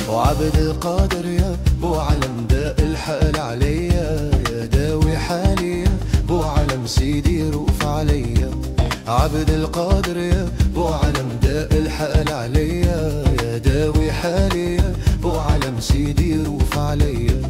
وعبد القادر يا بو علم داء الحال عليا، يا داوي حالي يا بو علم سيدي روف عليا. عبد القادر يا بو علم داء الحال عليا، يا داوي حالي يا بو علم سيدي روف عليا.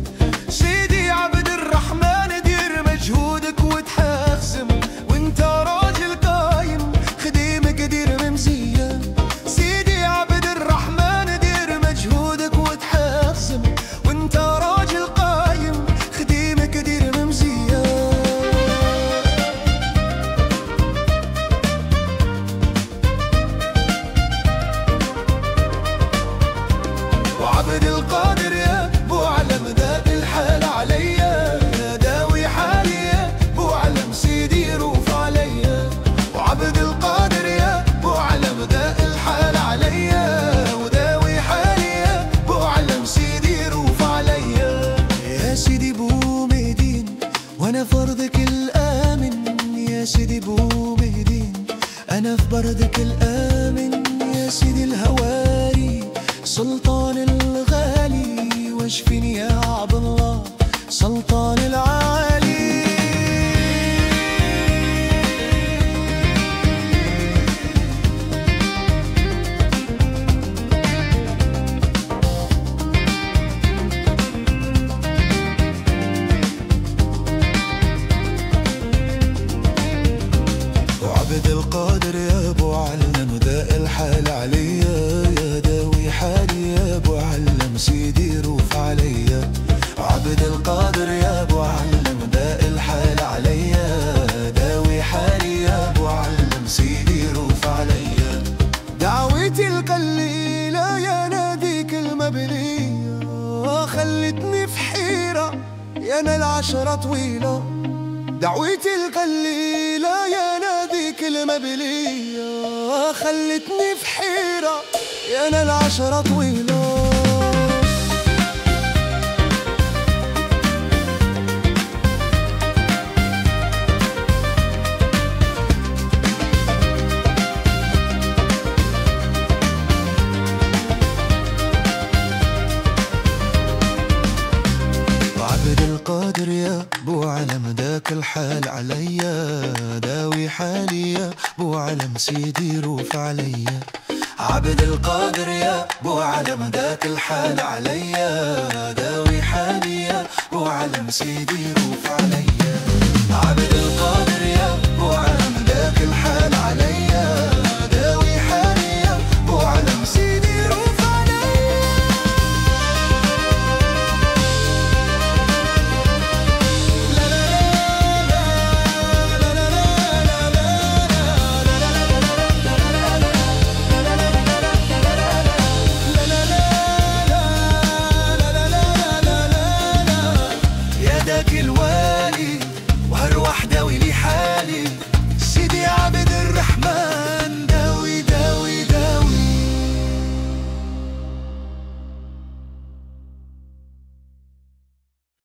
سيدي عبد الرحمن دير مجهودك وتحاسم، وانت راجل قايم خديمك دير ممزية. سيدي عبد الرحمن دير مجهودك وتحاسم، وانت راجل قايم خديمك دير ممزية. وعبد القادر يا بو علم داء الحال عليا، يا داوي حالي يا بو علم سيدي روف عليا. وعبد القادر يا بو علم داء الحال عليا، وداوي حالي يا بو علم سيدي روف عليا. يا سيدي بو مهدين وانا فرضك الآمن، يا سيدي بو مهدين انا في بردك الآمن. يا سيدي الهواري سلطان الغالي، واشفني يا عبد الله سلطان العالي. وعبد القادر يا بو علم داء الحال عليا، يا داوي حالي يا بو علم سيدي روف عليا. عبد القادر يا بو علم داء الحال عليا، داوي حالي يا بو علم سيدي روف عليا. دعوتي القليلة يا ناديك المبلية، خلتني في حيرة يا انا العشرة طويلة. دعوتي القليلة يا ناديك المبلية، خلتني في حيرة يا انا العشرة طويلة. عبد القادر يا بو علم داك الحال عليا، داوي حالي يا بو علم سيدي روف عليا. عبد القادر يا بو علم داك الحال عليا، داوي حالي يا بو علم سيدي روف عليا. عبد القادر يا